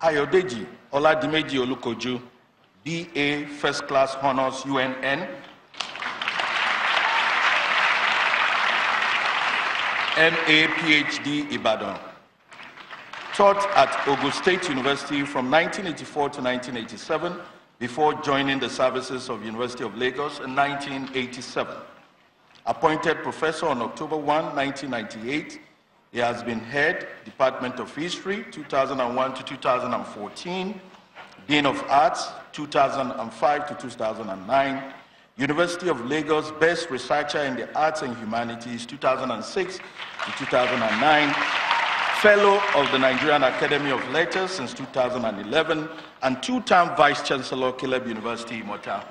Ayodeji Oladimeji Olukoju, BA First Class Honors UNN, MA PhD Ibadan. Taught at Ogun State University from 1984 to 1987 before joining the services of University of Lagos in 1987. Appointed professor on October 1, 1998. He has been head, Department of History, 2001 to 2014, Dean of Arts, 2005 to 2009, University of Lagos Best Researcher in the Arts and Humanities, 2006 to 2009, Fellow of the Nigerian Academy of Letters since 2011, and two-term Vice Chancellor, Caleb University, Imota.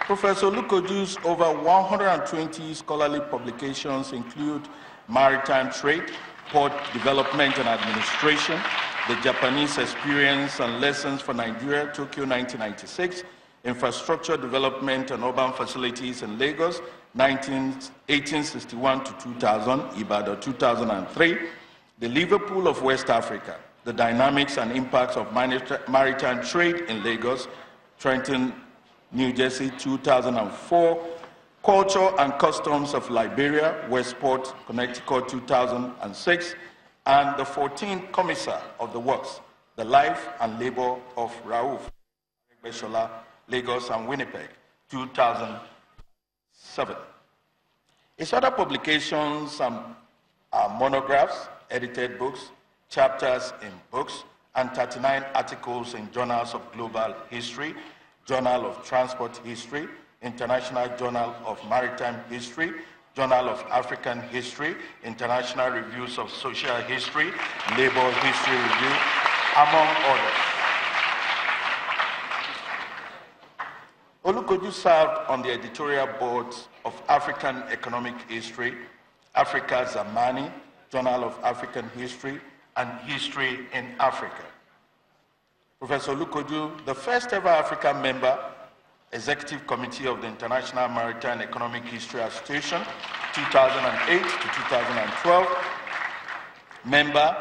Professor Olukoju's over 120 scholarly publications include Maritime Trade, Port Development and Administration, The Japanese Experience and Lessons for Nigeria, Tokyo 1996, Infrastructure Development and Urban Facilities in Lagos, 1861 to 2000, Ibadan 2003, The Liverpool of West Africa, The Dynamics and Impacts of Maritime Trade in Lagos, Trenton, New Jersey 2004, Culture and Customs of Liberia, Westport, Connecticut 2006, and the 14th Commissar of the Works, The Life and Labor of Rauf Beshola, Lagos and Winnipeg 2007. His other publications are monographs, edited books, chapters in books, and 39 articles in journals of global history, Journal of Transport History, International Journal of Maritime History, Journal of African History, International Reviews of Social History, Labor History Review, among others. Olukoju served on the editorial boards of African Economic History, Africa Zamani, Journal of African History, and History in Africa. Professor Olukoju, the first ever African member, Executive Committee of the International Maritime Economic History Association, 2008 to 2012, member,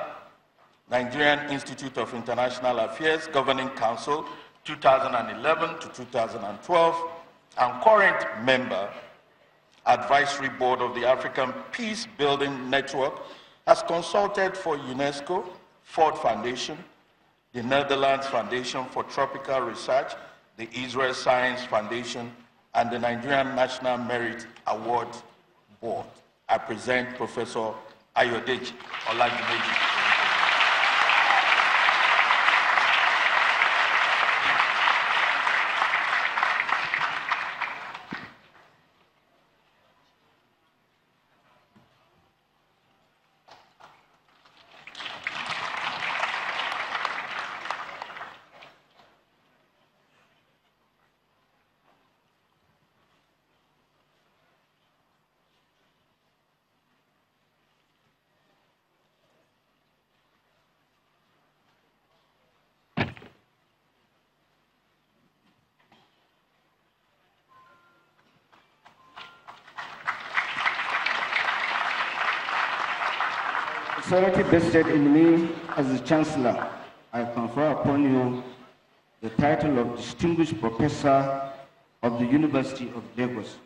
Nigerian Institute of International Affairs Governing Council, 2011 to 2012, and current member, Advisory Board of the African Peace Building Network, has consulted for UNESCO, Ford Foundation, the Netherlands Foundation for Tropical Research, the Israel Science Foundation, and the Nigerian National Merit Award Board. I present Professor Ayodeji Oladimeji. Authority vested in me as the Chancellor, I confer upon you the title of Distinguished Professor of the University of Lagos.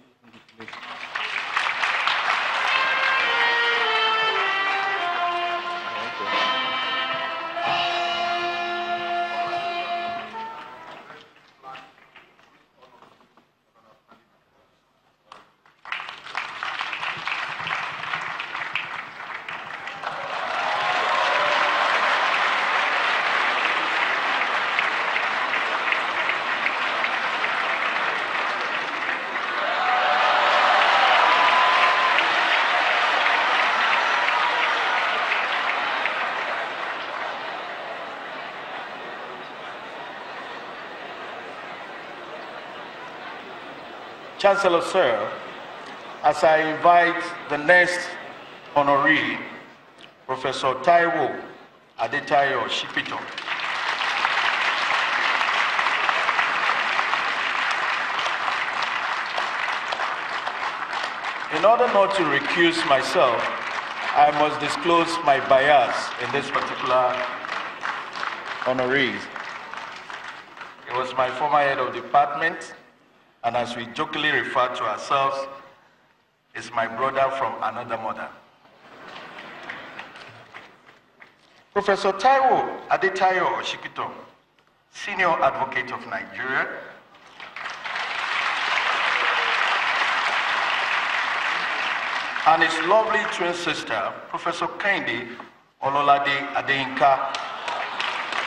Chancellor, sir, as I invite the next honoree, Professor Taiwo Adetayo Shipito. In order not to recuse myself, I must disclose my bias in this particular honorees. He was my former head of department, and as we jokingly refer to ourselves, is my brother from another mother. Professor Taiwo Adetayo Oshikito, Senior Advocate of Nigeria, and his lovely twin sister, Professor Kehinde Ololade Adeyinka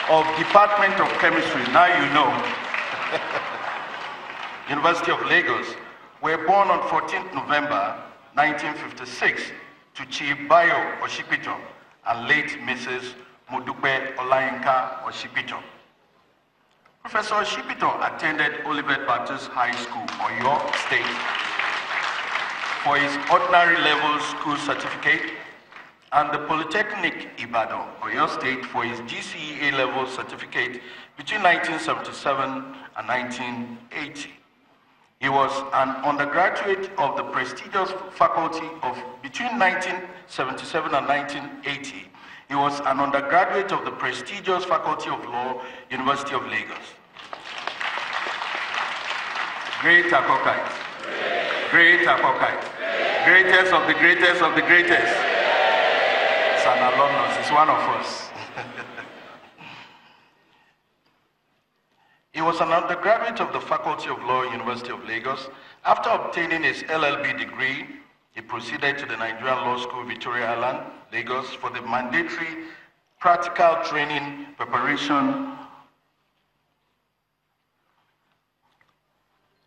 of Department of Chemistry, now you know, University of Lagos, were born on 14th November 1956 to Chief Bayo Oshikito and late Mrs. Modupe Olayinka Oshikito. Professor Oshikito attended Olivet Baptist High School, Oyo State, for his ordinary level school certificate, and the Polytechnic Ibadan, Oyo State, for his GCE A-level certificate between 1977 and 1980. He was an undergraduate of the prestigious faculty of, between 1977 and 1980, he was an undergraduate of the prestigious Faculty of Law, University of Lagos. Great Akokite. Great Akokite. Greatest of the greatest of the greatest. It's an alumnus, it's one of us. He was an undergraduate of the Faculty of Law, University of Lagos. After obtaining his LLB degree, he proceeded to the Nigerian Law School, Victoria Island, Lagos, for the mandatory practical training preparation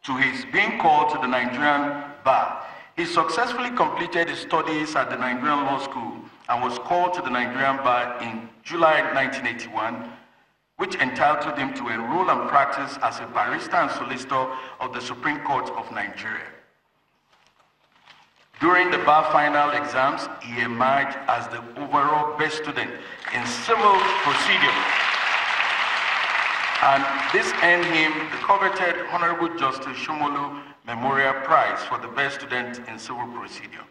to his being called to the Nigerian bar. He successfully completed his studies at the Nigerian Law School and was called to the Nigerian bar in July 1981, which entitled him to enroll and practice as a barrister and solicitor of the Supreme Court of Nigeria. During the bar final exams, he emerged as the overall best student in civil procedure. And this earned him the coveted Honorable Justice Shomolu Memorial Prize for the best student in civil procedure.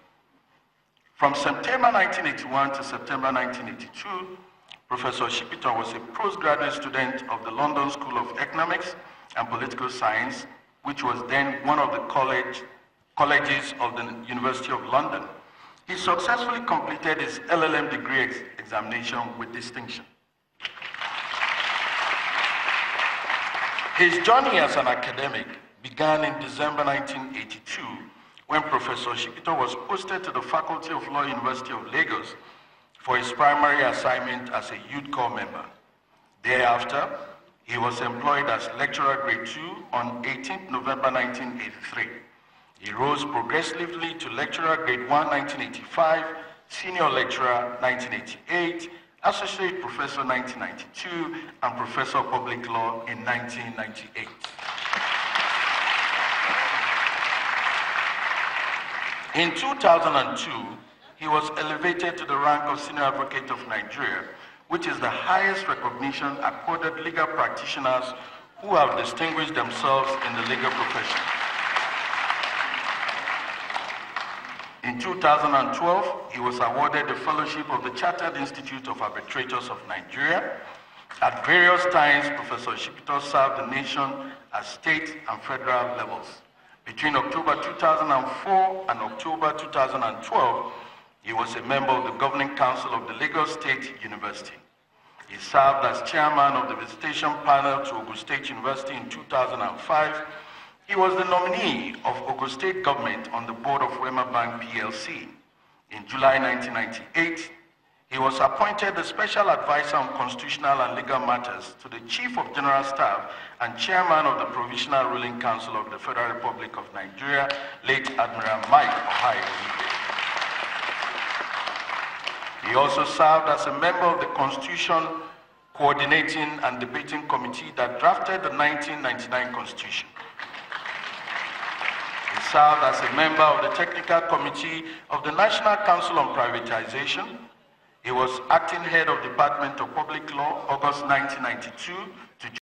From September 1981 to September 1982, Professor Oshikito was a postgraduate student of the London School of Economics and Political Science, which was then one of the colleges of the University of London. He successfully completed his LLM degree examination with distinction. His journey as an academic began in December 1982 when Professor Oshikito was posted to the Faculty of Law, University of Lagos, for his primary assignment as a youth corps member. Thereafter, he was employed as lecturer grade 2 on 18th November 1983. He rose progressively to lecturer grade 1 1985, senior lecturer 1988, associate professor 1992, and professor of public law in 1998. In 2002, he was elevated to the rank of Senior Advocate of Nigeria, which is the highest recognition accorded legal practitioners who have distinguished themselves in the legal profession. In 2012, he was awarded the Fellowship of the Chartered Institute of Arbitrators of Nigeria. At various times, Professor Oshikito served the nation at state and federal levels. Between October 2004 and October 2012, he was a member of the Governing Council of the Lagos State University. He served as chairman of the visitation panel to Ogun State University in 2005. He was the nominee of Ogun State government on the board of Wema Bank PLC. In July 1998, he was appointed the special advisor on constitutional and legal matters to the Chief of General Staff and chairman of the Provisional Ruling Council of the Federal Republic of Nigeria, late Admiral Mike Ohio. He also served as a member of the Constitution Coordinating and Debating Committee that drafted the 1999 Constitution. He served as a member of the Technical Committee of the National Council on Privatization. He was acting head of Department of Public Law, August 1992 to